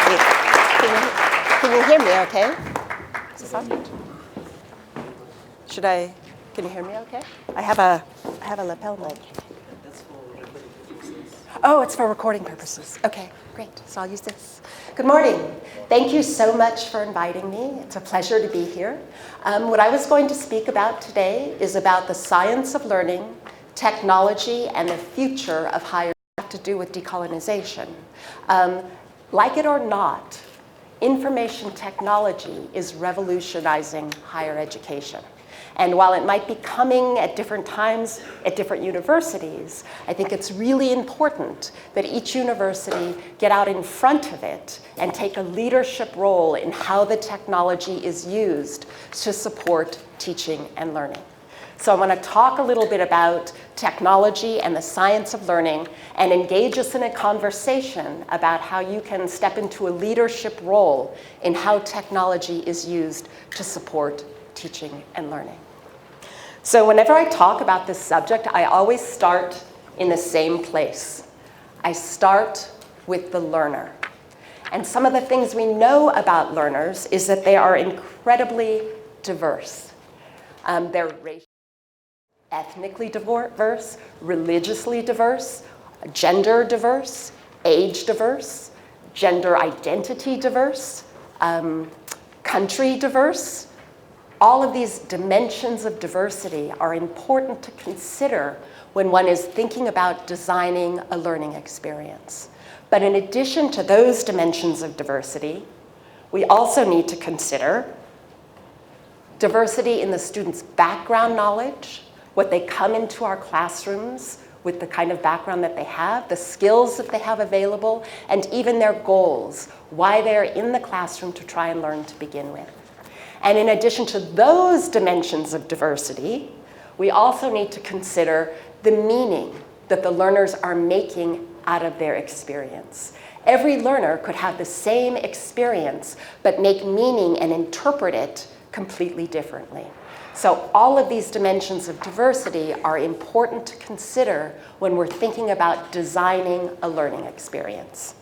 see. Can you hear me okay? Is this on? Can you hear me okay? I have a lapel mic. Oh, it's for recording purposes. Okay, great. So I'll use this. Good morning. Thank you so much for inviting me. It's a pleasure to be here. What I was going to speak about today is about the science of learning, technology, and the future of higher ed to do with decolonization. Like it or not, information technology is revolutionizing higher education. And while it might be coming at different times at different universities, I think it's really important that each university get out in front of it and take a leadership role in how the technology is used to support teaching and learning. So I want to talk a little bit about technology and the science of learning and engage us in a conversation about how you can step into a leadership role in how technology is used to support teaching and learning. So whenever I talk about this subject, I always start in the same place. I start with the learner. And some of the things we know about learners is that they are incredibly diverse. They're racially, ethnically diverse, religiously diverse, gender diverse, age diverse, gender identity diverse, country diverse. All of these dimensions of diversity are important to consider when one is thinking about designing a learning experience. But in addition to those dimensions of diversity, we also need to consider diversity in the students' background knowledge, what they come into our classrooms with the kind of background that they have, the skills that they have available, and even their goals, why they're in the classroom to try and learn to begin with. And in addition to those dimensions of diversity, we also need to consider the meaning that the learners are making out of their experience. Every learner could have the same experience, but make meaning and interpret it completely differently. So all of these dimensions of diversity are important to consider when we're thinking about designing a learning experience.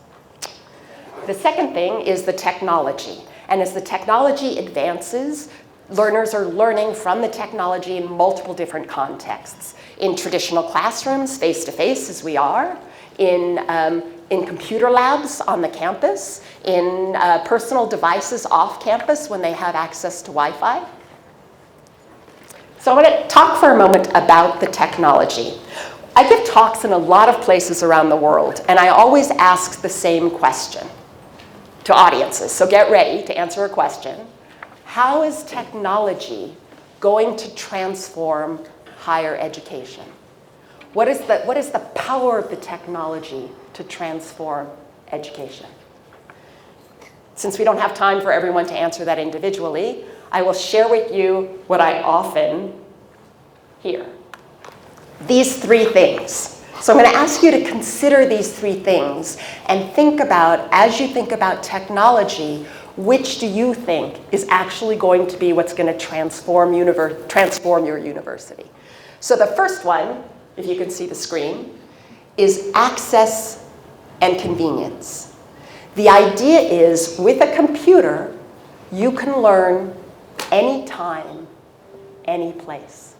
The second thing is the technology. And as the technology advances, learners are learning from the technology in multiple different contexts. In traditional classrooms, face-to-face as we are, in computer labs on the campus, in personal devices off campus when they have access to Wi-Fi. So I want to talk for a moment about the technology. I give talks in a lot of places around the world, and I always ask the same question to audiences. So get ready to answer a question. How is technology going to transform higher education? What is the power of the technology to transform education? Since we don't have time for everyone to answer that individually, I will share with you what I often hear. These three things. So I'm going to ask you to consider these three things and think about, as you think about technology, which do you think is actually going to be what's going to transform your university? So the first one, if you can see the screen, is access and convenience. The idea is, with a computer, you can learn anytime, any place.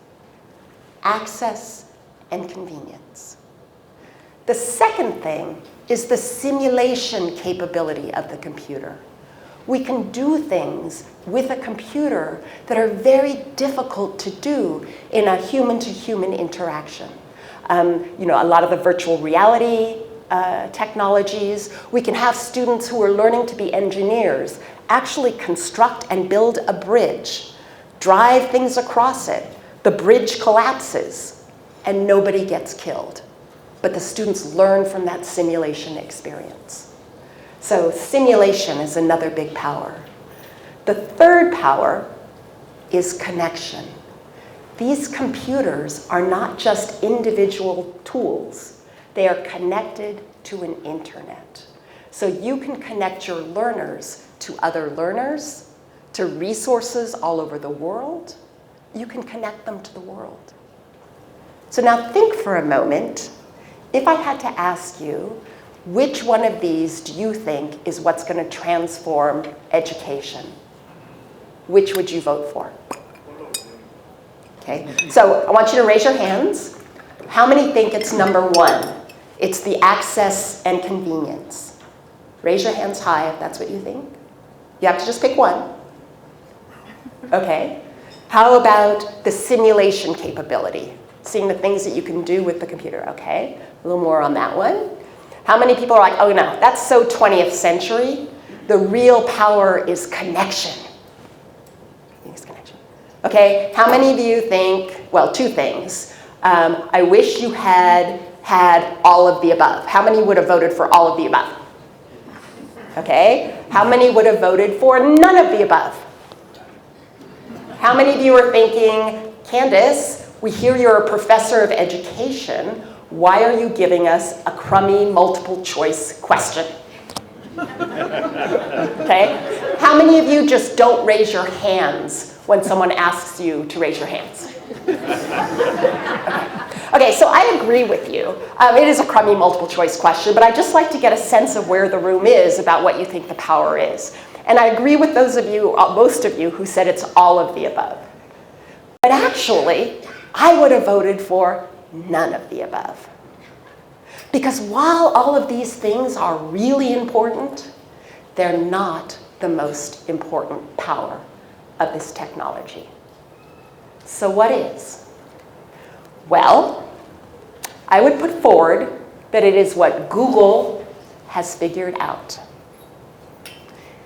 Access and convenience. The second thing is the simulation capability of the computer. We can do things with a computer that are very difficult to do in a human-to-human interaction. A lot of the virtual reality technologies. We can have students who are learning to be engineers actually construct and build a bridge, drive things across it. The bridge collapses, and nobody gets killed. But the students learn from that simulation experience. So simulation is another big power. The third power is connection. These computers are not just individual tools. They are connected to an internet. So you can connect your learners to other learners, to resources all over the world. You can connect them to the world. So now think for a moment. If I had to ask you, Which one of these do you think is what's going to transform education? Which would you vote for? Okay, so I want you to raise your hands. How many think it's number 1? It's the access and convenience. Raise your hands high if that's what you think. You have to just pick one. Okay. How about the simulation capability? Seeing the things that you can do with the computer. Okay, a little more on that one. How many people are like, oh no, that's so 20th century. The real power is connection. Okay, how many of you think, well, 2 things. I wish you had all of the above. How many would have voted for all of the above? Okay, how many would have voted for none of the above? How many of you are thinking, Candace, we hear you're a professor of education. Why are you giving us a crummy multiple choice question? Okay, how many of you just don't raise your hands when someone asks you to raise your hands? Okay, so I agree with you. It is a crummy multiple choice question, but I'd just like to get a sense of where the room is about what you think the power is. And I agree with those of you, most of you, who said it's all of the above. But actually, I would have voted for none of the above. Because while all of these things are really important, they're not the most important power of this technology. So what is? Well, I would put forward that it is what Google has figured out.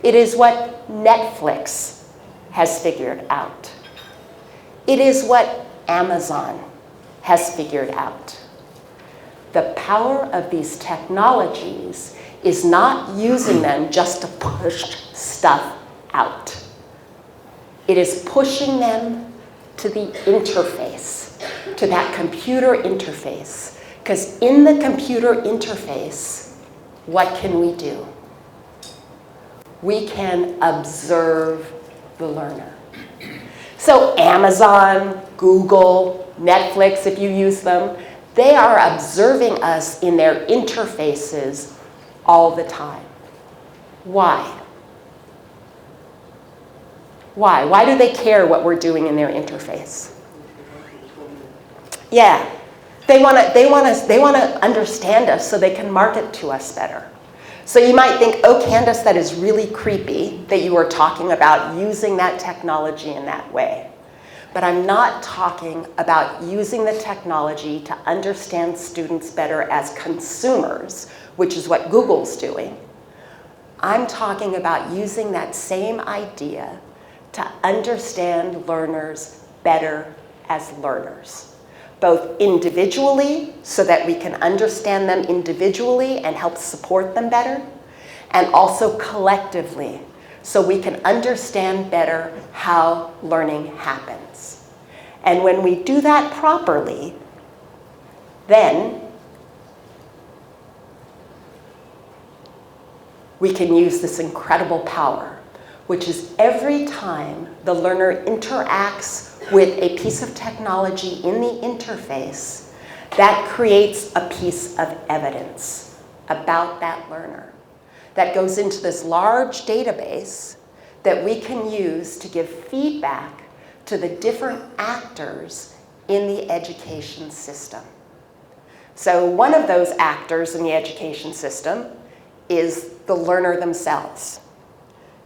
It is what Netflix has figured out. It is what Amazon has figured out. The power of these technologies is not using them just to push stuff out. It is pushing them to the interface, to that computer interface. Because in the computer interface, what can we do? We can observe the learner. So Amazon, Google, Netflix, if you use them, they are observing us in their interfaces all the time. Why? Why? Why do they care what we're doing in their interface? Yeah, they want to understand us so they can market to us better. So you might think, oh, Candace, that is really creepy that you are talking about using that technology in that way. But I'm not talking about using the technology to understand students better as consumers, which is what Google's doing. I'm talking about using that same idea to understand learners better as learners, both individually, so that we can understand them individually and help support them better, and also collectively, so we can understand better how learning happens. And when we do that properly, then we can use this incredible power, which is every time the learner interacts with a piece of technology in the interface, that creates a piece of evidence about that learner that goes into this large database that we can use to give feedback to the different actors in the education system. So one of those actors in the education system is the learner themselves.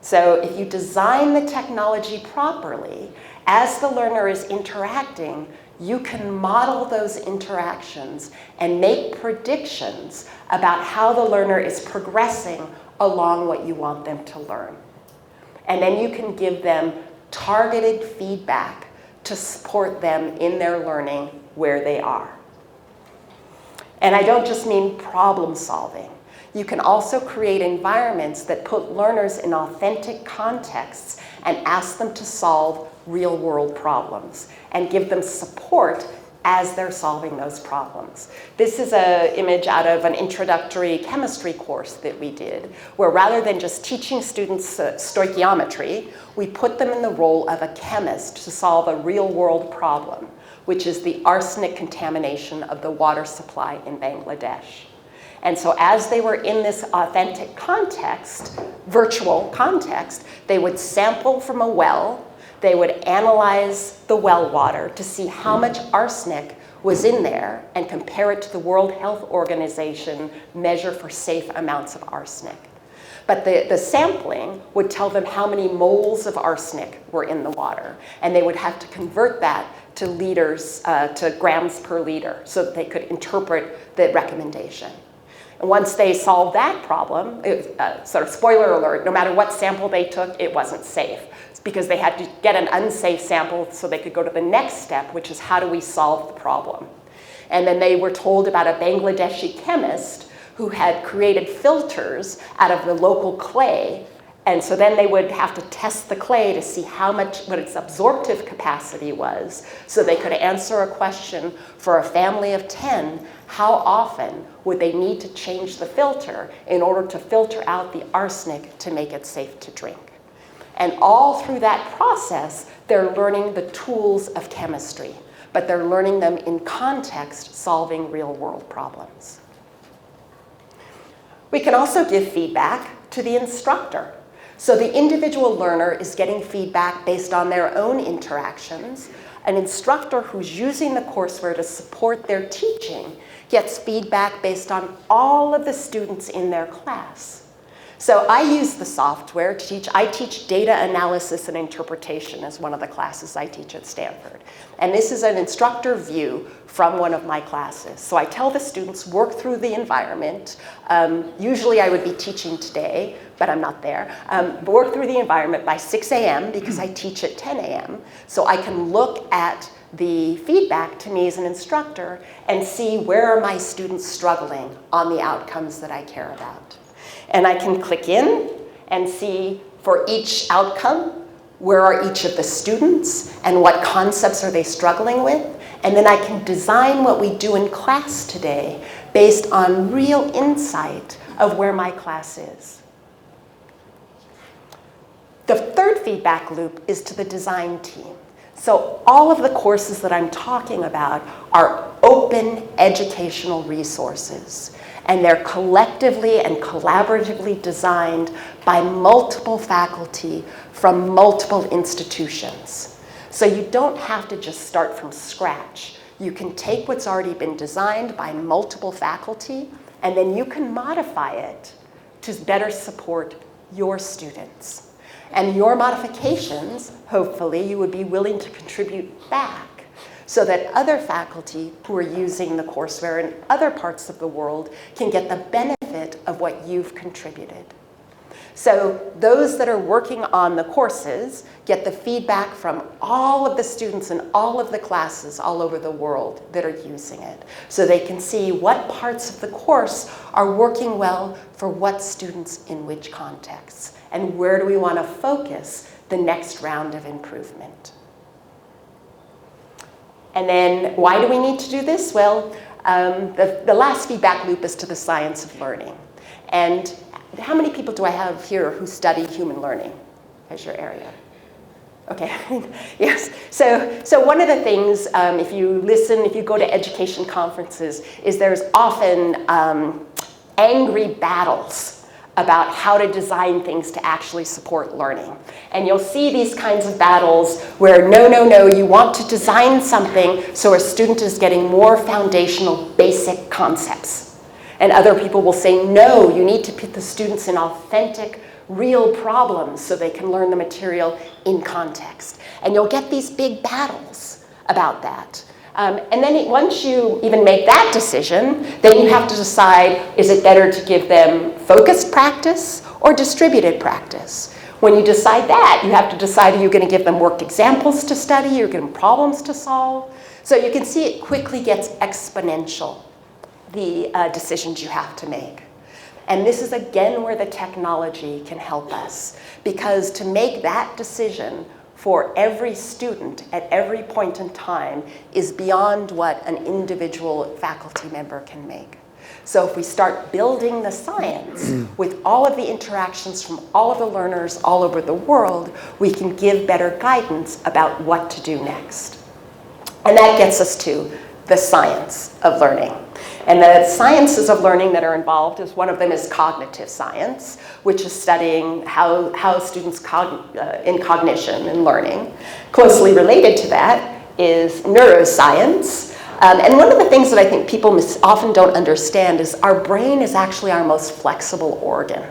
So if you design the technology properly, as the learner is interacting, you can model those interactions and make predictions about how the learner is progressing along what you want them to learn. And then you can give them targeted feedback to support them in their learning where they are. And I don't just mean problem solving. You can also create environments that put learners in authentic contexts and ask them to solve real-world problems and give them support as they're solving those problems. This is an image out of an introductory chemistry course that we did, where rather than just teaching students stoichiometry, we put them in the role of a chemist to solve a real-world problem, which is the arsenic contamination of the water supply in Bangladesh. And so as they were in this authentic context, virtual context, they would sample from a well, they would analyze the well water to see how much arsenic was in there and compare it to the World Health Organization measure for safe amounts of arsenic. But the sampling would tell them how many moles of arsenic were in the water, and they would have to convert that to liters, to grams per liter, so that they could interpret the recommendation. And once they solved that problem, sort of spoiler alert, no matter what sample they took, it wasn't safe. It's because they had to get an unsafe sample so they could go to the next step, which is how do we solve the problem? And then they were told about a Bangladeshi chemist who had created filters out of the local clay. And so then they would have to test the clay to see what its absorptive capacity was, so they could answer a question for a family of 10, how often would they need to change the filter in order to filter out the arsenic to make it safe to drink? And all through that process, they're learning the tools of chemistry, but they're learning them in context, solving real-world problems. We can also give feedback to the instructor. So the individual learner is getting feedback based on their own interactions. An instructor who's using the courseware to support their teaching gets feedback based on all of the students in their class. So I use the software to teach. I teach data analysis and interpretation as one of the classes I teach at Stanford. And this is an instructor view from one of my classes. So I tell the students, work through the environment. Usually I would be teaching today, but I'm not there. Work through the environment by 6 a.m. because I teach at 10 a.m. So I can look at the feedback to me as an instructor and see where are my students struggling on the outcomes that I care about. And I can click in and see for each outcome, where are each of the students and what concepts are they struggling with? And then I can design what we do in class today based on real insight of where my class is. The third feedback loop is to the design team. So all of the courses that I'm talking about are open educational resources. And they're collectively and collaboratively designed by multiple faculty from multiple institutions. So you don't have to just start from scratch. You can take what's already been designed by multiple faculty, and then you can modify it to better support your students. And your modifications, hopefully, you would be willing to contribute back, so that other faculty who are using the courseware in other parts of the world can get the benefit of what you've contributed. So those that are working on the courses get the feedback from all of the students in all of the classes all over the world that are using it. So they can see what parts of the course are working well for what students in which contexts, and where do we want to focus the next round of improvement. And then why do we need to do this? Well, the last feedback loop is to the science of learning. And how many people do I have here who study human learning as your area? Okay, yes. So one of the things, if you go to education conferences, is there's often angry battles about how to design things to actually support learning. And you'll see these kinds of battles where no, you want to design something so a student is getting more foundational basic concepts. And other people will say, no, you need to put the students in authentic, real problems so they can learn the material in context. And you'll get these big battles about that. And then once you even make that decision, then you have to decide, is it better to give them focused practice or distributed practice? When you decide that, you have to decide, are you going to give them worked examples to study, you're going to give them problems to solve? So you can see it quickly gets exponential, the decisions you have to make. And this is again where the technology can help us, because to make that decision for every student at every point in time is beyond what an individual faculty member can make. So if we start building the science with all of the interactions from all of the learners all over the world, we can give better guidance about what to do next. And that gets us to the science of learning. And the sciences of learning that are involved is one of them is cognitive science, which is studying how students in cognition and learning. Closely related to that is neuroscience. And one of the things that I think people often don't understand is our brain is actually our most flexible organ.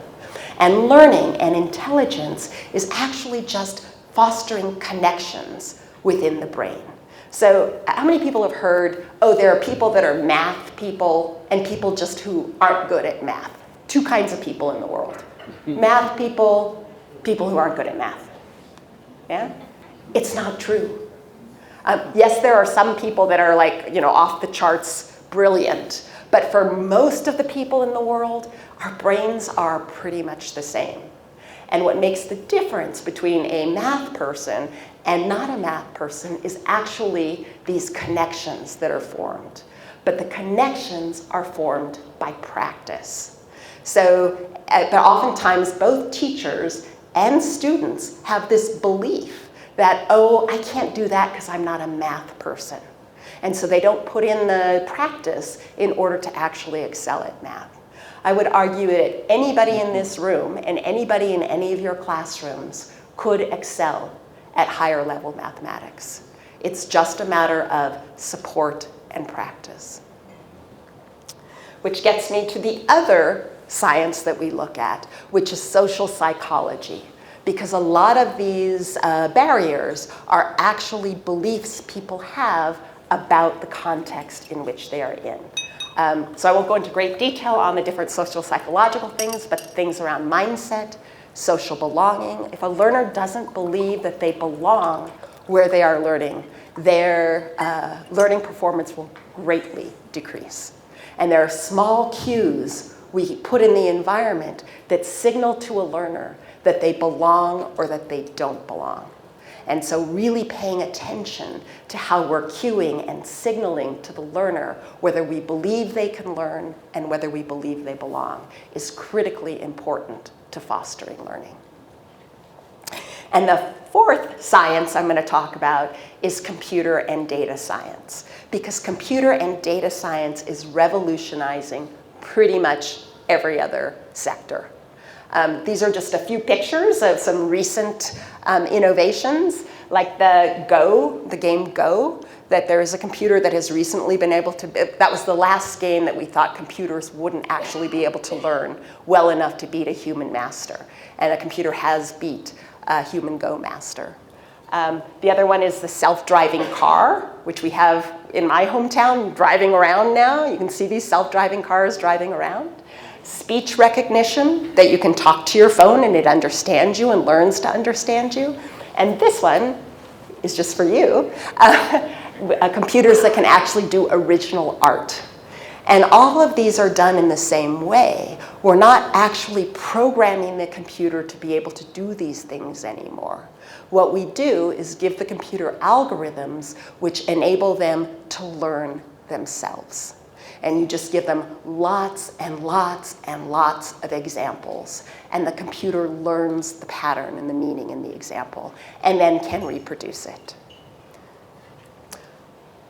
And learning and intelligence is actually just fostering connections within the brain. So how many people have heard, oh, there are people that are math people and people just who aren't good at math? Two kinds of people in the world. Math people, people who aren't good at math. Yeah? It's not true. Yes, there are some people that are like, off the charts brilliant. But for most of the people in the world, our brains are pretty much the same. And what makes the difference between a math person and not a math person is actually these connections that are formed. But the connections are formed by practice. So but oftentimes both teachers and students have this belief that, oh, I can't do that because I'm not a math person. And so they don't put in the practice in order to actually excel at math. I would argue that anybody in this room and anybody in any of your classrooms could excel at higher level mathematics. It's just a matter of support and practice. Which gets me to the other science that we look at, which is social psychology. Because a lot of these barriers are actually beliefs people have about the context in which they are in. So I won't go into great detail on the different social psychological things, but things around mindset, social belonging. If a learner doesn't believe that they belong where they are learning, their learning performance will greatly decrease. And there are small cues we put in the environment that signal to a learner that they belong or that they don't belong. And so really paying attention to how we're cueing and signaling to the learner whether we believe they can learn and whether we believe they belong is critically important to fostering learning. And the fourth science I'm going to talk about is computer and data science, because computer and data science is revolutionizing pretty much every other sector. These are just a few pictures of some recent innovations, like the game Go, that there is a computer that has recently been able to, that was the last game that we thought computers wouldn't actually be able to learn well enough to beat a human master. And a computer has beat a human Go master. The other one is the self-driving car, which we have in my hometown driving around now. You can see these self-driving cars driving around. Speech recognition, that you can talk to your phone and it understands you and learns to understand you. And this one is just for you, computers that can actually do original art. And all of these are done in the same way. We're not actually programming the computer to be able to do these things anymore. What we do is give the computer algorithms which enable them to learn themselves. And you just give them lots and lots and lots of examples. And the computer learns the pattern and the meaning in the example, and then can reproduce it.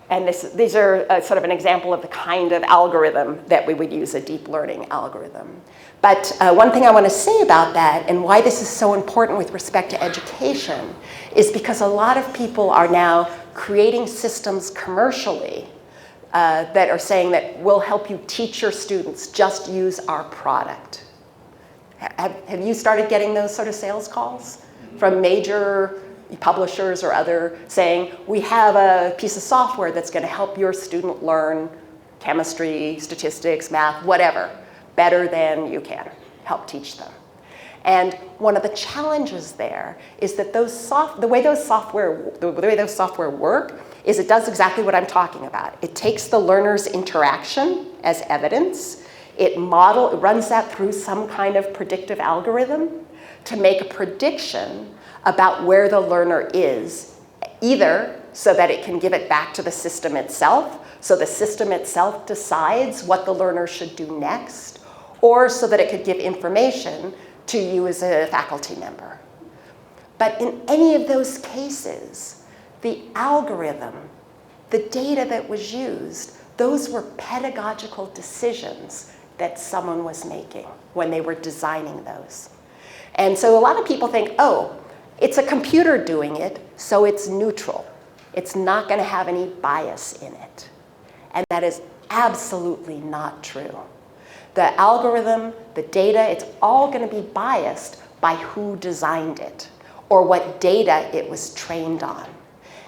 And these are sort of an example of the kind of algorithm that we would use, a deep learning algorithm. But one thing I want to say about that, and why this is so important with respect to education, is because a lot of people are now creating systems commercially that are saying that we'll help you teach your students, just use our product. Have you started getting those sort of sales calls from major publishers or other saying, we have a piece of software that's going to help your student learn chemistry, statistics, math, whatever, better than you can, help teach them. And one of the challenges there is that the way those software work is it does exactly what I'm talking about. It takes the learner's interaction as evidence. It runs that through some kind of predictive algorithm to make a prediction about where the learner is, either so that it can give it back to the system itself, so the system itself decides what the learner should do next, or so that it could give information to you as a faculty member. But in any of those cases, the algorithm the data that was used, those were pedagogical decisions that someone was making when they were designing those. And so a lot of people think, oh, it's a computer doing it, so it's neutral. It's not going to have any bias in it. And that is absolutely not true. The algorithm, the data, it's all going to be biased by who designed it or what data it was trained on.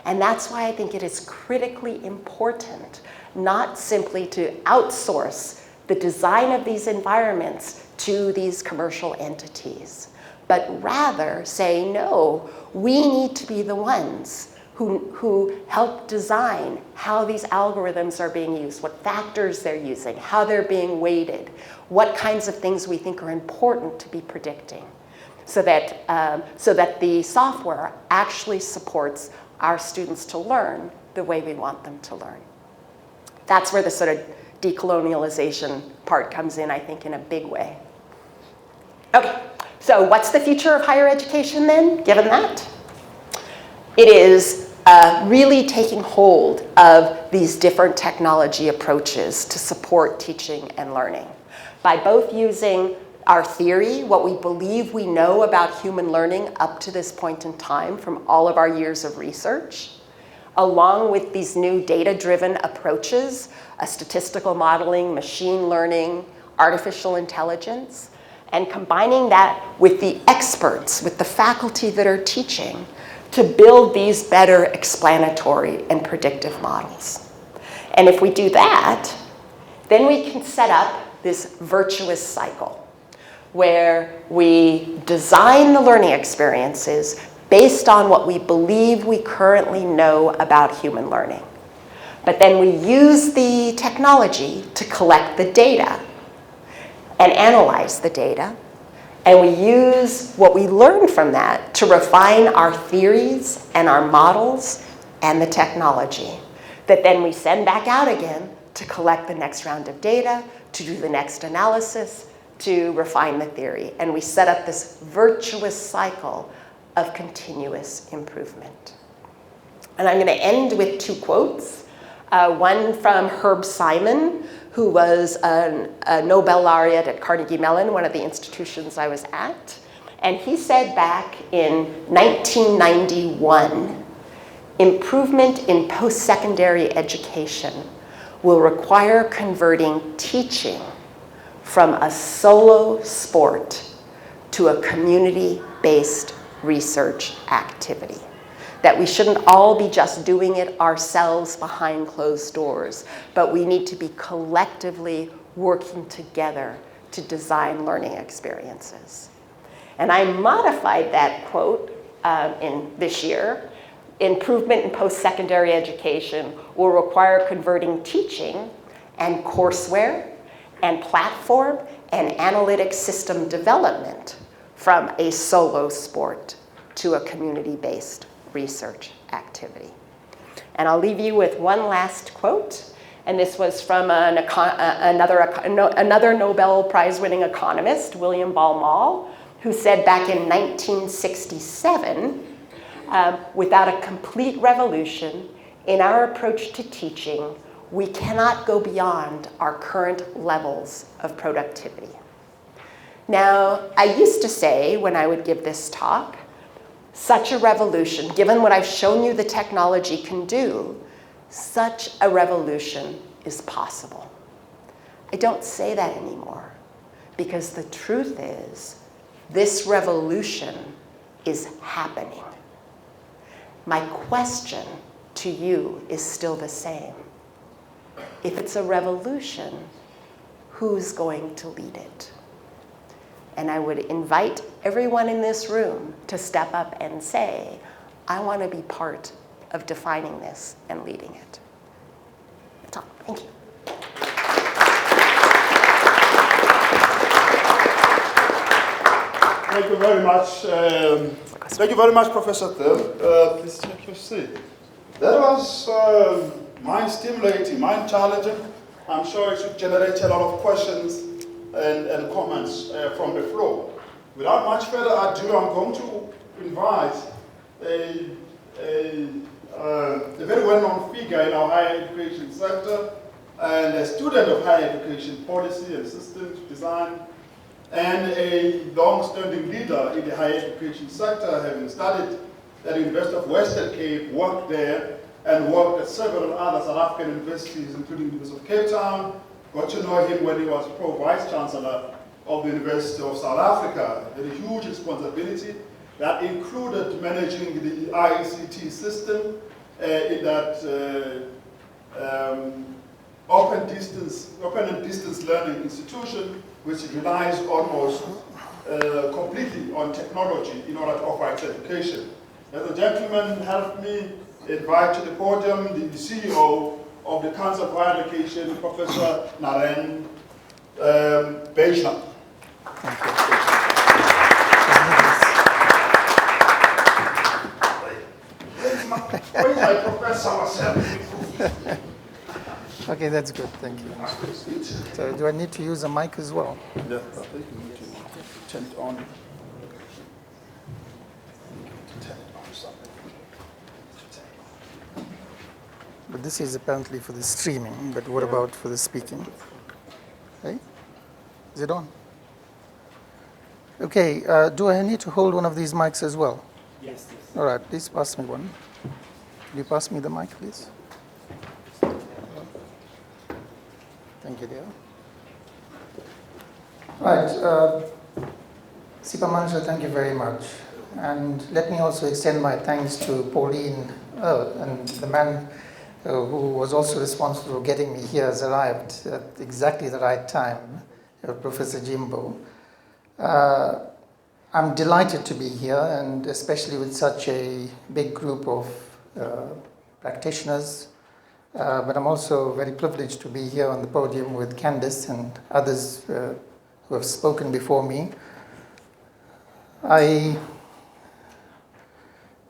And that's why I think it is critically important not simply to outsource the design of these environments to these commercial entities, but rather say, no, we need to be the ones who help design how these algorithms are being used, what factors they're using, how they're being weighted, what kinds of things we think are important to be predicting, so that the software actually supports our students to learn the way we want them to learn. That's where the sort of decolonialization part comes in, I think, in a big way. Okay, so what's the future of higher education then, given that? It is really taking hold of these different technology approaches to support teaching and learning by both using our theory, what we believe we know about human learning up to this point in time from all of our years of research, along with these new data-driven approaches, statistical modeling, machine learning, artificial intelligence, and combining that with the experts, with the faculty that are teaching, to build these better explanatory and predictive models. And if we do that, then we can set up this virtuous cycle where we design the learning experiences based on what we believe we currently know about human learning. But then we use the technology to collect the data and analyze the data. And we use what we learn from that to refine our theories and our models and the technology that then we send back out again to collect the next round of data, to do the next analysis, to refine the theory. And we set up this virtuous cycle of continuous improvement. And I'm going to end with two quotes. One from Herb Simon, who was a Nobel laureate at Carnegie Mellon, one of the institutions I was at. And he said back in 1991, improvement in post-secondary education will require converting teaching from a solo sport to a community-based research activity. That we shouldn't all be just doing it ourselves behind closed doors, but we need to be collectively working together to design learning experiences. And I modified that quote in this year. Improvement in post-secondary education will require converting teaching and courseware and platform and analytic system development from a solo sport to a community-based research activity. And I'll leave you with one last quote, and this was from another Nobel Prize-winning economist, William Baumol, who said back in 1967, without a complete revolution in our approach to teaching, we cannot go beyond our current levels of productivity. Now, I used to say when I would give this talk, such a revolution, given what I've shown you the technology can do, such a revolution is possible. I don't say that anymore because the truth is this revolution is happening. My question to you is still the same. If it's a revolution, who's going to lead it? And I would invite everyone in this room to step up and say, I want to be part of defining this and leading it. That's all. Thank you. Thank you very much. Thank you very much, Professor Thill. Please take your seat. That was mind-stimulating, mind-challenging. I'm sure it should generate a lot of questions and comments from the floor. Without much further ado, I'm going to invite a a very well-known figure in our higher education sector, and a student of higher education policy and systems design, and a long-standing leader in the higher education sector, having studied at the University of Western Cape, worked there, and worked at several other South African universities, including the University of Cape Town. Got to know him when he was Pro-Vice Chancellor of the University of South Africa. He had a huge responsibility that included managing the ICT system in that open and distance learning institution, which relies almost completely on technology in order to offer its education. As a gentleman helped me invite to the podium the CEO of the Council of Higher Education, Professor Naren Bejna. Where's my professor? Okay, that's good, thank you. So do I need to use a mic as well? Yeah, I think you need to turn it on. But this is apparently for the streaming, but what about for the speaking? Hey? Is it on? Okay, do I need to hold one of these mics as well? Yes, yes. All right, please pass me one. Will you pass me the mic, please? Thank you, dear. Right, Sipa Mansha, thank you very much. And let me also extend my thanks to Pauline and the man who was also responsible for getting me here has arrived at exactly the right time, Professor Jimbo. I'm delighted to be here, and especially with such a big group of practitioners, but I'm also very privileged to be here on the podium with Candice and others who have spoken before me. I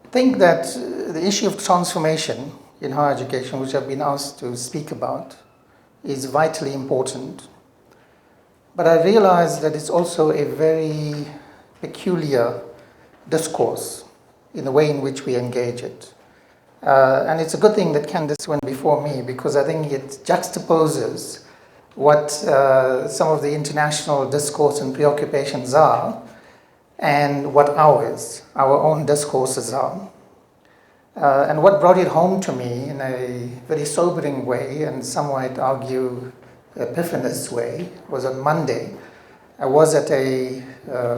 think that the issue of transformation in higher education, which I've been asked to speak about, is vitally important. But I realize that it's also a very peculiar discourse in the way in which we engage it. And it's a good thing that Candice went before me, because I think it juxtaposes what some of the international discourse and preoccupations are and what our own discourses are. And what brought it home to me in a very sobering way, and some might argue epiphanous way, was on Monday. I was at a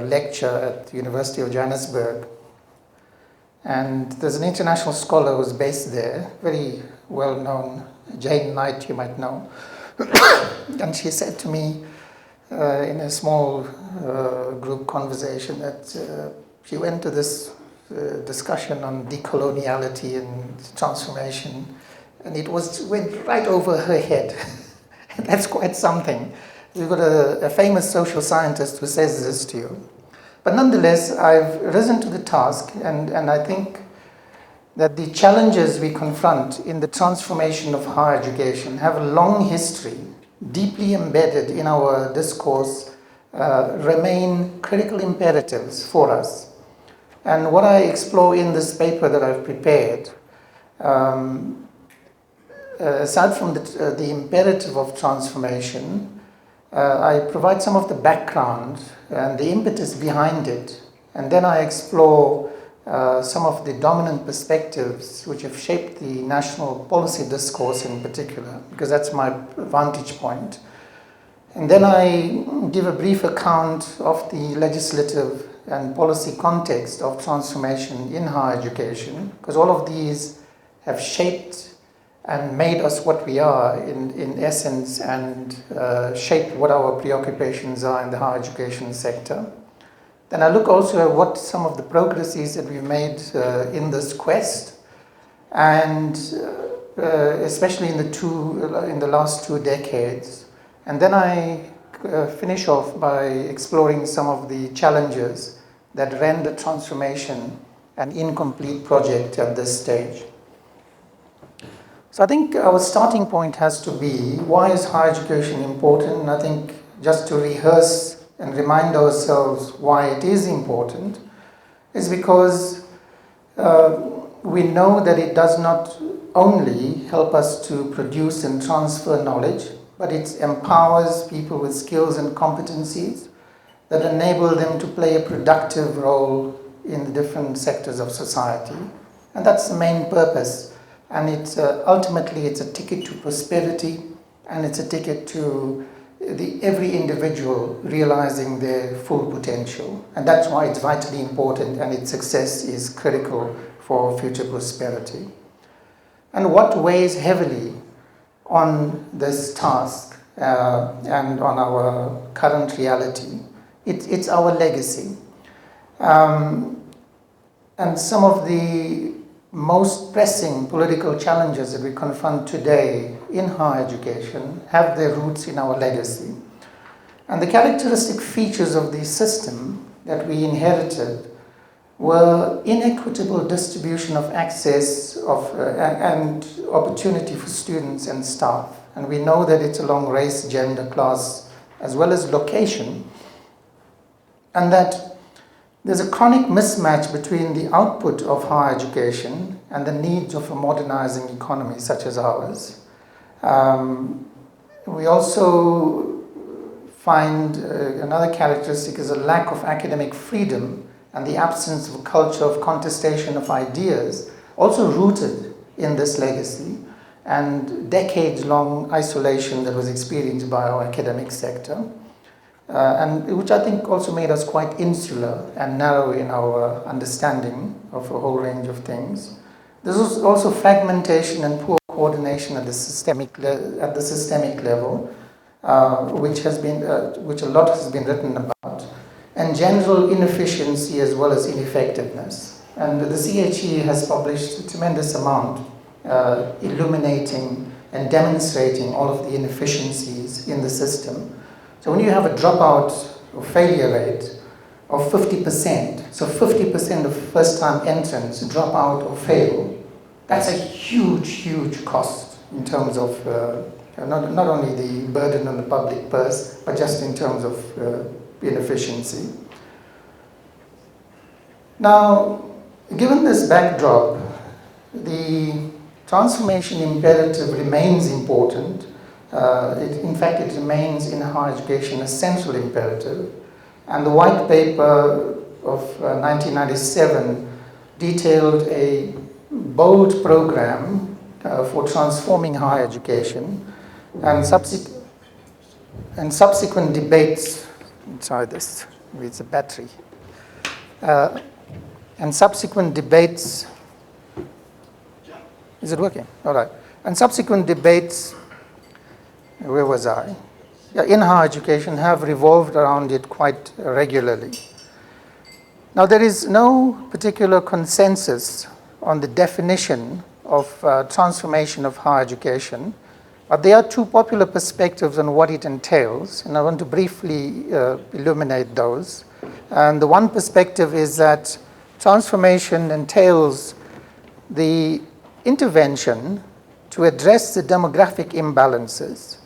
lecture at the University of Johannesburg, and there's an international scholar who's based there, very well known, Jane Knight, you might know. And she said to me in a small group conversation that she went to this discussion on decoloniality and transformation, and it went right over her head. That's quite something. We've got a famous social scientist who says this to you. But nonetheless, I've risen to the task, and I think that the challenges we confront in the transformation of higher education have a long history, deeply embedded in our discourse, remain critical imperatives for us. And what I explore in this paper that I've prepared, aside from the imperative of transformation, I provide some of the background and the impetus behind it, and then I explore some of the dominant perspectives which have shaped the national policy discourse in particular, because that's my vantage point. And then I give a brief account of the legislative and policy context of transformation in higher education, because all of these have shaped and made us what we are in essence, and shaped what our preoccupations are in the higher education sector. Then I look also at what some of the progress is that we've made in this quest, and especially in the last 2 decades. And then I finish off by exploring some of the challenges that render transformation an incomplete project at this stage. So I think our starting point has to be, why is higher education important? And I think just to rehearse and remind ourselves why it is important is because we know that it does not only help us to produce and transfer knowledge, but it empowers people with skills and competencies that enable them to play a productive role in the different sectors of society. And that's the main purpose. And it's ultimately it's a ticket to prosperity, and it's a ticket to every individual realizing their full potential. And that's why it's vitally important, and its success is critical for future prosperity. And what weighs heavily on this task and on our current reality? It's our legacy. And some of the most pressing political challenges that we confront today in higher education have their roots in our legacy. And the characteristic features of the system that we inherited were inequitable distribution of access and opportunity for students and staff. And we know that it's along race, gender, class, as well as location, and that there's a chronic mismatch between the output of higher education and the needs of a modernizing economy such as ours. We also find another characteristic is a lack of academic freedom and the absence of a culture of contestation of ideas, also rooted in this legacy and decades-long isolation that was experienced by our academic sector. And which I think also made us quite insular and narrow in our understanding of a whole range of things. There's also fragmentation and poor coordination at the systemic level, which a lot has been written about, and general inefficiency as well as ineffectiveness. And the CHE has published a tremendous amount illuminating and demonstrating all of the inefficiencies in the system. So when you have a dropout or failure rate of 50%, so 50% of first-time entrants drop out or fail, that's a huge, huge cost in terms of not only the burden on the public purse, but just in terms of inefficiency. Now, given this backdrop, the transformation imperative remains important. In fact, it remains in higher education a central imperative. And the white paper of 1997 detailed a bold program for transforming higher education, and subsequent debates. Sorry, this reads a battery. And subsequent debates. Is it working? All right. And subsequent debates. Where was I? Yeah, in higher education have revolved around it quite regularly. Now, there is no particular consensus on the definition of transformation of higher education, but there are two popular perspectives on what it entails, and I want to briefly illuminate those. And the one perspective is that transformation entails the intervention to address the demographic imbalances.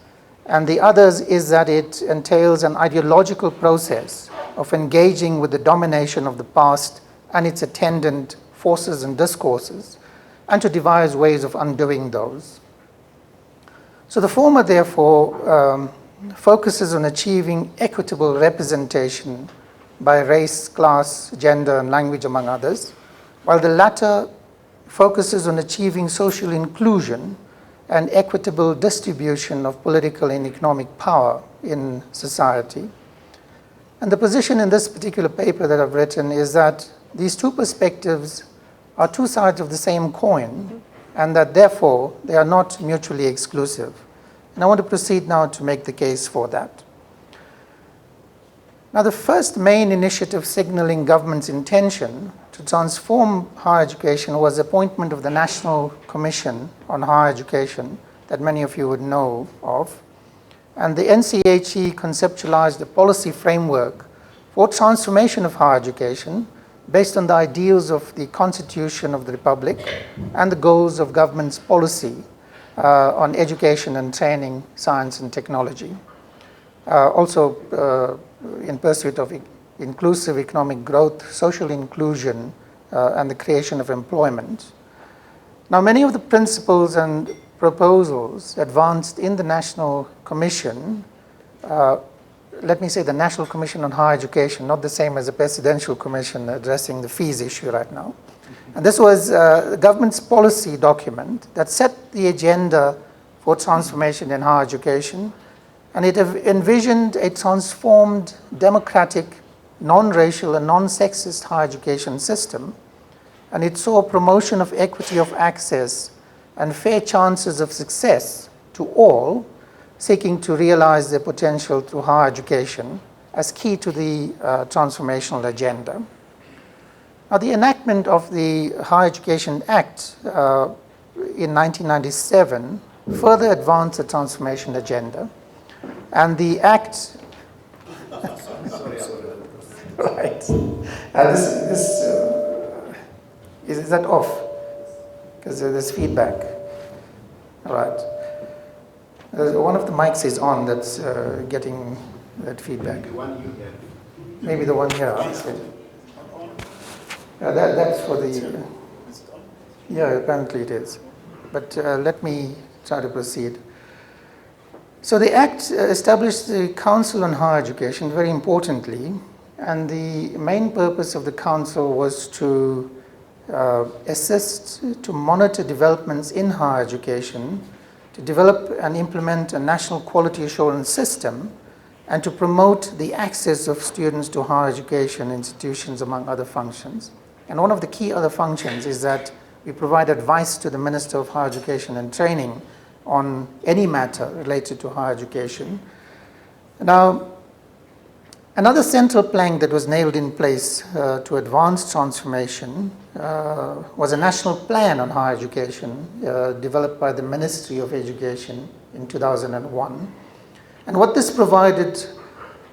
And the others is that it entails an ideological process of engaging with the domination of the past and its attendant forces and discourses, and to devise ways of undoing those. So the former, therefore, focuses on achieving equitable representation by race, class, gender, and language, among others, while the latter focuses on achieving social inclusion and equitable distribution of political and economic power in society. And the position in this particular paper that I've written is that these two perspectives are two sides of the same coin, and that therefore they are not mutually exclusive. And I want to proceed now to make the case for that. Now, the first main initiative signaling government's intention to transform higher education was the appointment of the National Commission on Higher Education that many of you would know of. And the NCHE conceptualized a policy framework for transformation of higher education based on the ideals of the Constitution of the Republic and the goals of government's policy on education and training, science and technology. Also in pursuit of inclusive economic growth, social inclusion, and the creation of employment. Now, many of the principles and proposals advanced in the National Commission, let me say the National Commission on Higher Education, not the same as the Presidential Commission addressing the fees issue right now. And this was the government's policy document that set the agenda for transformation in higher education, and it envisioned a transformed, democratic, non-racial and non-sexist higher education system, and it saw promotion of equity of access and fair chances of success to all seeking to realize their potential through higher education as key to the transformational agenda. Now, the enactment of the Higher Education Act in 1997 further advanced the transformation agenda, and the Act right. Is that off? Because there's feedback. All right. One of the mics is on that's getting that feedback. The one you have. Maybe the one here. That's for the... Yeah, apparently it is. But let me try to proceed. So the Act established the Council on Higher Education, very importantly, and the main purpose of the Council was to assist, to monitor developments in higher education, to develop and implement a national quality assurance system, and to promote the access of students to higher education institutions, among other functions. And one of the key other functions is that we provide advice to the Minister of Higher Education and Training on any matter related to higher education. Now, another central plank that was nailed in place to advance transformation was a national plan on higher education developed by the Ministry of Education in 2001. And what this provided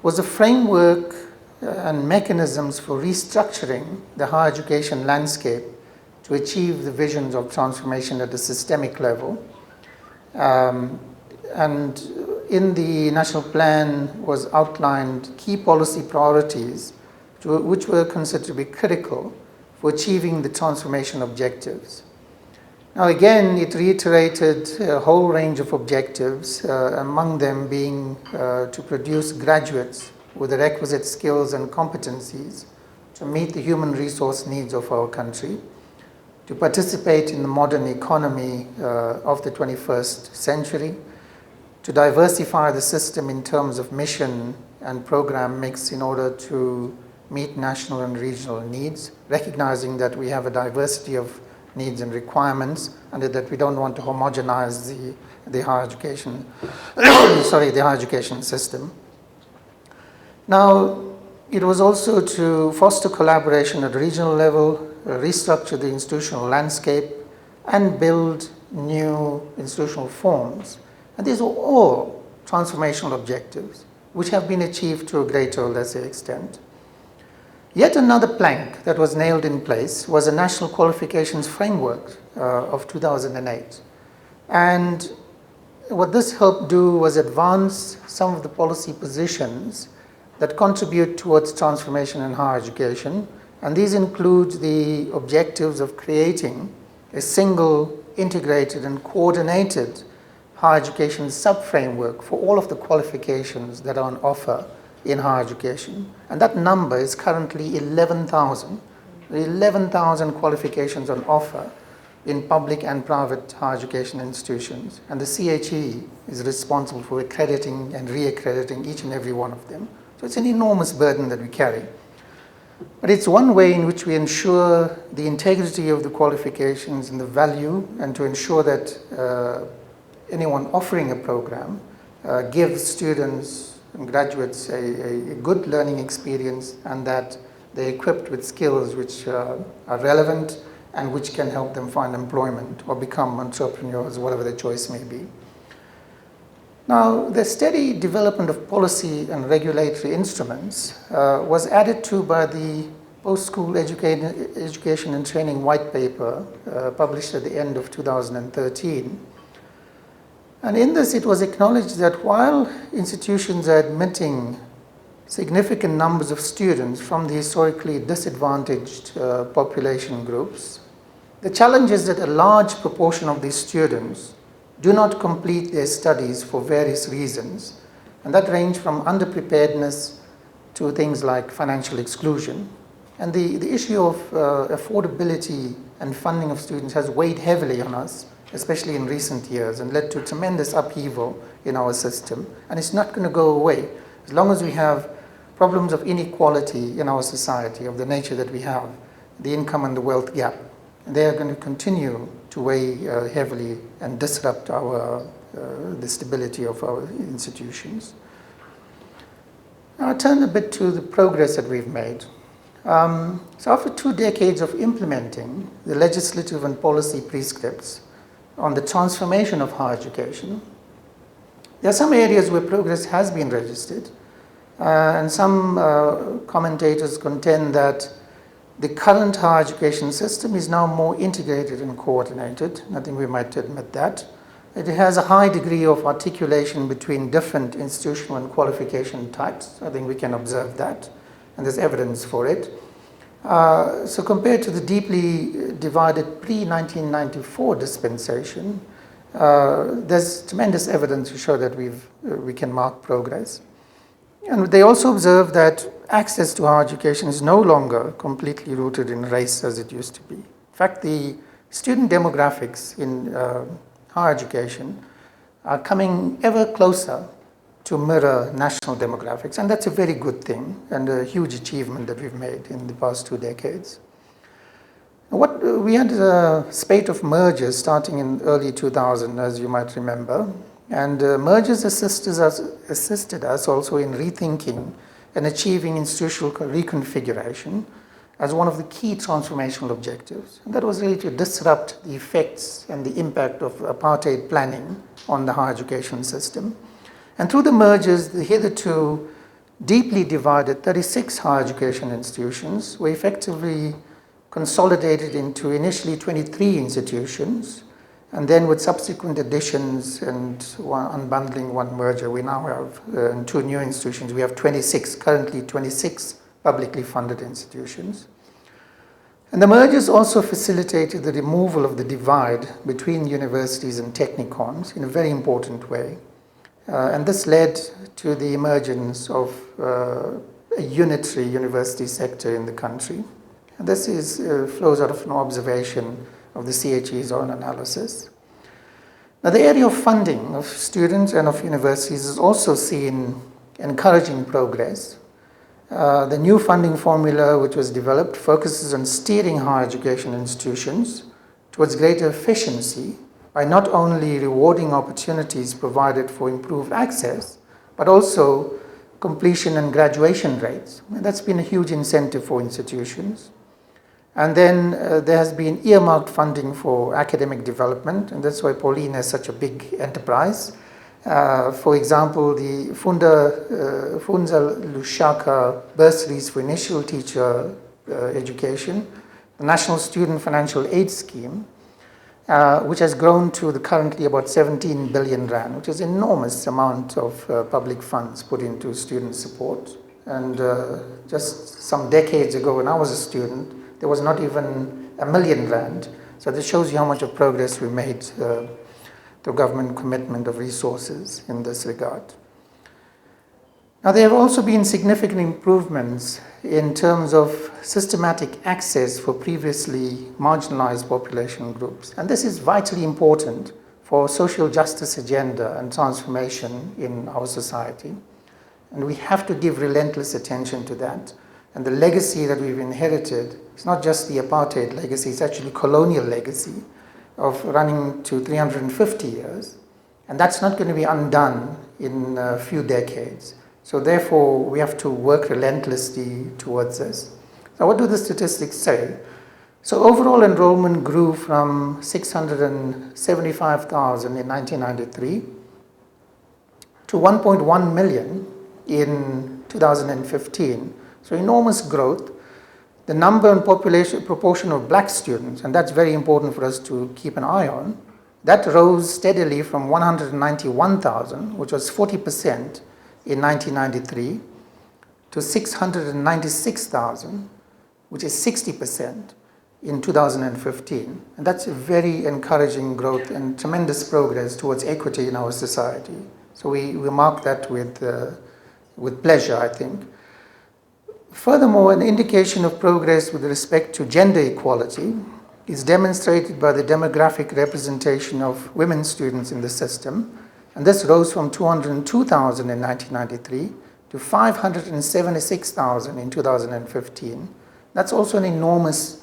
was a framework and mechanisms for restructuring the higher education landscape to achieve the visions of transformation at a systemic level. And in the national plan was outlined key policy priorities which were considered to be critical for achieving the transformation objectives. Now again, it reiterated a whole range of objectives, among them being to produce graduates with the requisite skills and competencies to meet the human resource needs of our country, to participate in the modern economy of the 21st century, to diversify the system in terms of mission and program mix in order to meet national and regional needs, recognizing that we have a diversity of needs and requirements, and that we don't want to homogenize the higher education, the higher education system. Now, it was also to foster collaboration at regional level, restructure the institutional landscape, and build new institutional forms. And these are all transformational objectives, which have been achieved to a greater or lesser extent. Yet another plank that was nailed in place was a National Qualifications Framework of 2008. And what this helped do was advance some of the policy positions that contribute towards transformation in higher education. And these include the objectives of creating a single, integrated and coordinated higher education sub-framework for all of the qualifications that are on offer in higher education. And that number is currently 11,000. 11,000 qualifications on offer in public and private higher education institutions. And the CHE is responsible for accrediting and re-accrediting each and every one of them. So it's an enormous burden that we carry. But it's one way in which we ensure the integrity of the qualifications and the value, and to ensure that anyone offering a program gives students and graduates a good learning experience, and that they're equipped with skills which are relevant and which can help them find employment or become entrepreneurs, whatever their choice may be. Now, the steady development of policy and regulatory instruments was added to by the Post-School Education and Training White Paper published at the end of 2013. And in this, it was acknowledged that while institutions are admitting significant numbers of students from the historically disadvantaged population groups, The challenge is that a large proportion of these students do not complete their studies for various reasons, and that range from underpreparedness to things like financial exclusion. And the issue of affordability and funding of students has weighed heavily on us, especially in recent years, and led to tremendous upheaval in our system. And it's not going to go away. As long as we have problems of inequality in our society, of the nature that we have, the income and the wealth gap, they are going to continue to weigh heavily and disrupt the stability of our institutions. Now, I'll turn a bit to the progress that we've made. So after 2 decades of implementing the legislative and policy prescripts on the transformation of higher education, there are some areas where progress has been registered, and some commentators contend that the current higher education system is now more integrated and coordinated. I think we might admit that. It has a high degree of articulation between different institutional and qualification types. I think we can observe that, and there's evidence for it. So compared to the deeply divided pre-1994 dispensation, there's tremendous evidence to show that we can mark progress. And they also observe that access to higher education is no longer completely rooted in race as it used to be. In fact, the student demographics in higher education are coming ever closer to mirror national demographics, and that's a very good thing and a huge achievement that we've made in the past 2 decades. We had a spate of mergers starting in early 2000, as you might remember, and mergers assisted us also in rethinking and achieving institutional reconfiguration as one of the key transformational objectives. And that was really to disrupt the effects and the impact of apartheid planning on the higher education system. And through the mergers, the hitherto deeply divided 36 higher education institutions were effectively consolidated into initially 23 institutions, and then with subsequent additions and unbundling one merger, we now have 2 new institutions. We have currently 26 publicly funded institutions. And the mergers also facilitated the removal of the divide between universities and technikons in a very important way. And this led to the emergence of a unitary university sector in the country. And this flows out of an observation of the CHE's own analysis. Now, the area of funding of students and of universities has also seen encouraging progress. The new funding formula which was developed focuses on steering higher education institutions towards greater efficiency by not only rewarding opportunities provided for improved access, but also completion and graduation rates. And that's been a huge incentive for institutions. And then there has been earmarked funding for academic development, and that's why Pauline is such a big enterprise. For example, the Funza Lushaka bursaries for initial teacher education, the National Student Financial Aid Scheme, which has grown to currently about 17 billion rand, which is an enormous amount of public funds put into student support. And just some decades ago, when I was a student, there was not even R1 million. So this shows you how much of progress we made through government commitment of resources in this regard. Now, there have also been significant improvements in terms of systematic access for previously marginalized population groups. And this is vitally important for social justice agenda and transformation in our society. And we have to give relentless attention to that. And the legacy that we've inherited is not just the apartheid legacy, it's actually colonial legacy of running to 350 years. And that's not going to be undone in a few decades. So therefore, we have to work relentlessly towards this. So what do the statistics say? So overall enrollment grew from 675,000 in 1993 to 1.1 million in 2015. So enormous growth. The number and proportion of black students, and that's very important for us to keep an eye on, that rose steadily from 191,000, which was 40% in 1993, to 696,000, which is 60%, in 2015. And that's a very encouraging growth and tremendous progress towards equity in our society. So we mark that with pleasure, I think. Furthermore, an indication of progress with respect to gender equality is demonstrated by the demographic representation of women students in the system. And this rose from 202,000 in 1993 to 576,000 in 2015. That's also an enormous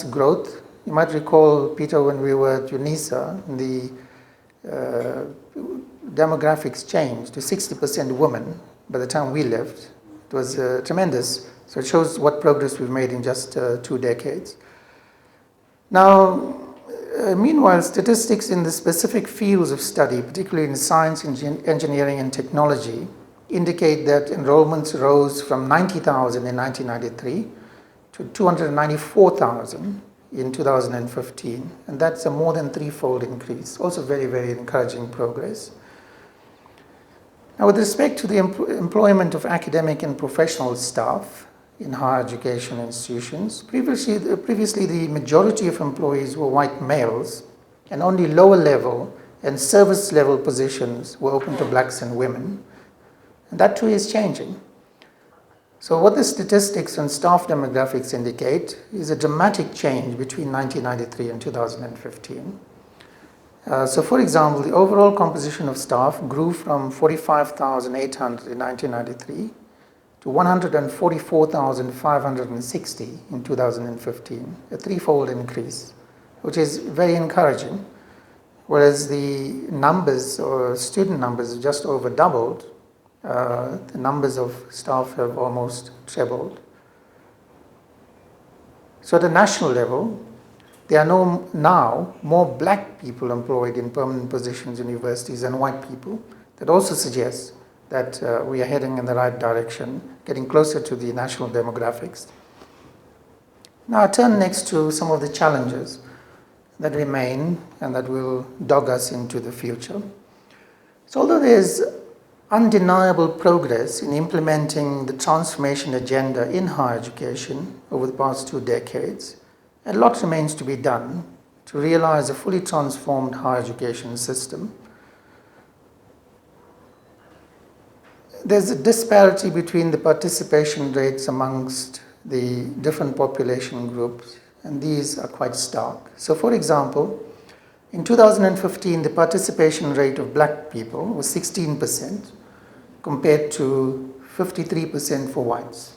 growth. You might recall, Peter, when we were at UNISA, the demographics changed to 60% women by the time we left. It was tremendous. So it shows what progress we've made in just 2 decades. Now, meanwhile, statistics in the specific fields of study, particularly in science, engineering, and technology, indicate that enrollments rose from 90,000 in 1993 to 294,000 in 2015. And that's a more than 3-fold increase. Also very, very encouraging progress. Now, with respect to the employment of academic and professional staff in higher education institutions, previously the majority of employees were white males, and only lower level and service level positions were open to blacks and women. And that too is changing. So what the statistics on staff demographics indicate is a dramatic change between 1993 and 2015. So for example, the overall composition of staff grew from 45,800 in 1993 to 144,560 in 2015, a 3-fold increase, which is very encouraging. Whereas the numbers, or student numbers, have just over doubled, the numbers of staff have almost trebled. So at a national level, there are now more black people employed in permanent positions in universities than white people. That also suggests that we are heading in the right direction, getting closer to the national demographics. Now I turn next to some of the challenges that remain and that will dog us into the future. So although there's undeniable progress in implementing the transformation agenda in higher education over the past 2 decades, a lot remains to be done to realize a fully transformed higher education system. There's a disparity between the participation rates amongst the different population groups, and these are quite stark. So for example, in 2015, the participation rate of black people was 16% compared to 53% for whites.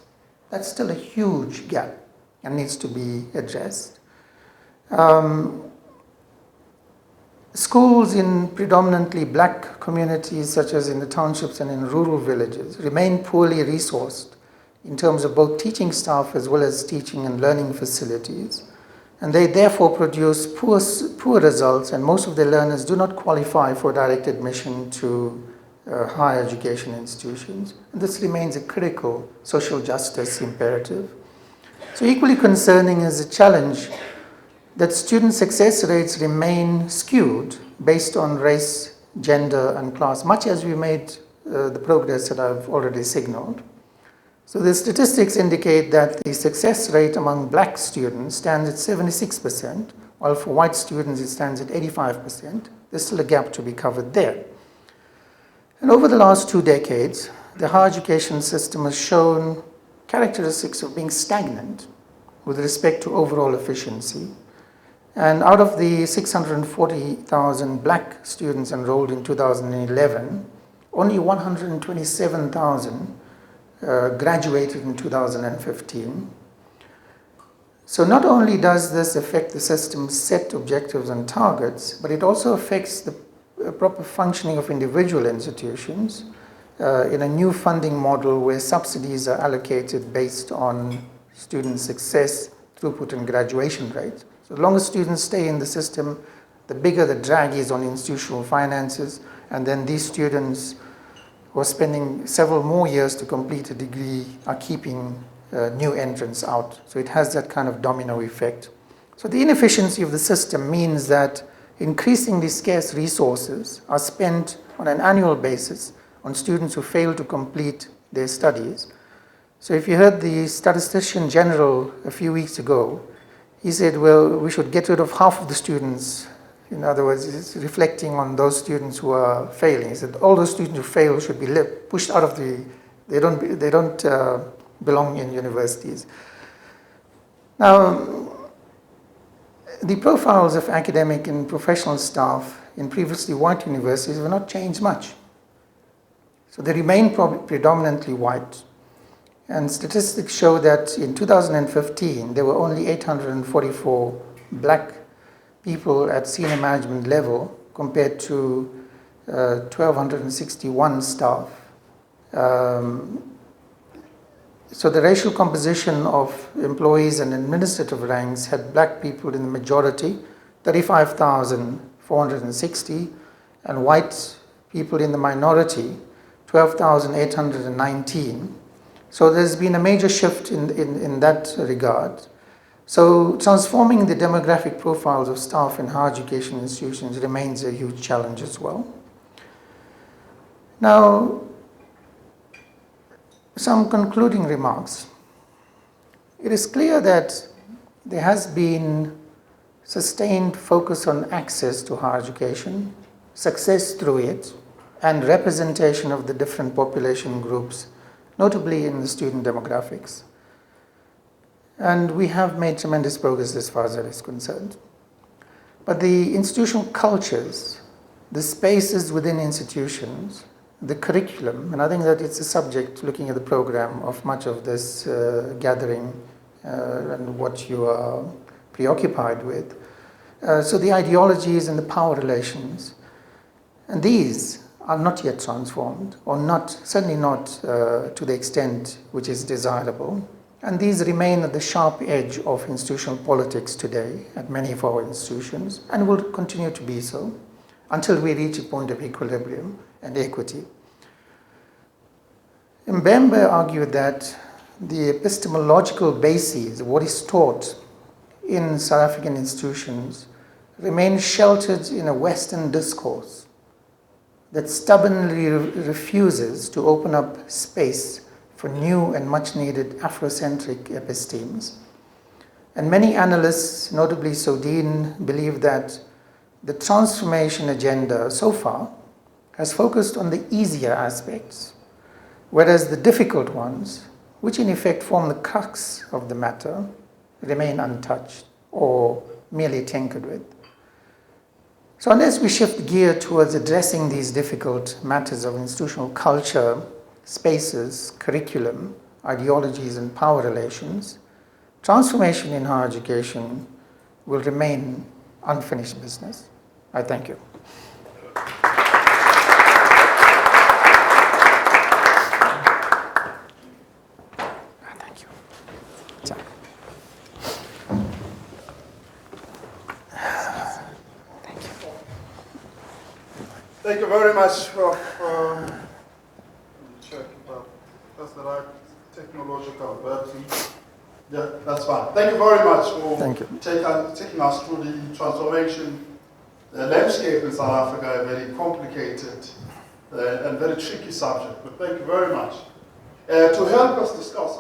That's still a huge gap and needs to be addressed. Schools in predominantly black communities, such as in the townships and in rural villages, remain poorly resourced in terms of both teaching staff as well as teaching and learning facilities. And they therefore produce poor results, and most of the learners do not qualify for direct admission to higher education institutions. And this remains a critical social justice imperative. So equally concerning is the challenge that student success rates remain skewed based on race, gender, and class, much as we made the progress that I've already signaled. So the statistics indicate that the success rate among black students stands at 76%, while for white students it stands at 85%. There's still a gap to be covered there. And over the last 2 decades, the higher education system has shown characteristics of being stagnant with respect to overall efficiency. And out of the 640,000 black students enrolled in 2011, only 127,000 graduated in 2015. So not only does this affect the system's set objectives and targets, but it also affects the proper functioning of individual institutions in a new funding model where subsidies are allocated based on student success, throughput, and graduation rates. So the longer students stay in the system, the bigger the drag is on institutional finances, and then these students who are spending several more years to complete a degree are keeping new entrants out. So it has that kind of domino effect. So the inefficiency of the system means that increasingly scarce resources are spent on an annual basis on students who fail to complete their studies. So if you heard the statistician general a few weeks ago, he said, well, we should get rid of half of the students. In other words, it's reflecting on those students who are failing. He said all those students who fail should be pushed out of they don't belong in universities. Now, the profiles of academic and professional staff in previously white universities have not changed much. So they remain predominantly white. And statistics show that in 2015, there were only 844 black people at senior management level compared to 1,261 staff. So the racial composition of employees and administrative ranks had black people in the majority, 35,460, and white people in the minority, 12,819. So there's been a major shift in that regard. So transforming the demographic profiles of staff in higher education institutions remains a huge challenge as well. Now, some concluding remarks. It is clear that there has been sustained focus on access to higher education, success through it, and representation of the different population groups, notably in the student demographics. And we have made tremendous progress as far as that is concerned. But the institutional cultures, the spaces within institutions, the curriculum, and I think that it's a subject, looking at the program, of much of this gathering and what you are preoccupied with. So the ideologies and the power relations, and these are not yet transformed, or certainly not to the extent which is desirable. And these remain at the sharp edge of institutional politics today at many of our institutions, and will continue to be so until we reach a point of equilibrium and equity. Mbembe argued that the epistemological bases of what is taught in South African institutions remain sheltered in a Western discourse that stubbornly refuses to open up space for new and much needed Afrocentric epistemes. And many analysts, notably Sodine, believe that the transformation agenda so far has focused on the easier aspects, whereas the difficult ones, which in effect form the crux of the matter, remain untouched or merely tinkered with. So unless we shift gear towards addressing these difficult matters of institutional culture, spaces, curriculum, ideologies, and power relations, transformation in higher education will remain unfinished business. I thank you. Thank you. Thank you very much for check about that's the right technological version. Yeah, that's fine. Thank you very much for taking us through the transformation landscape in South Africa, a very complicated and very tricky subject. But thank you very much. To help us discuss,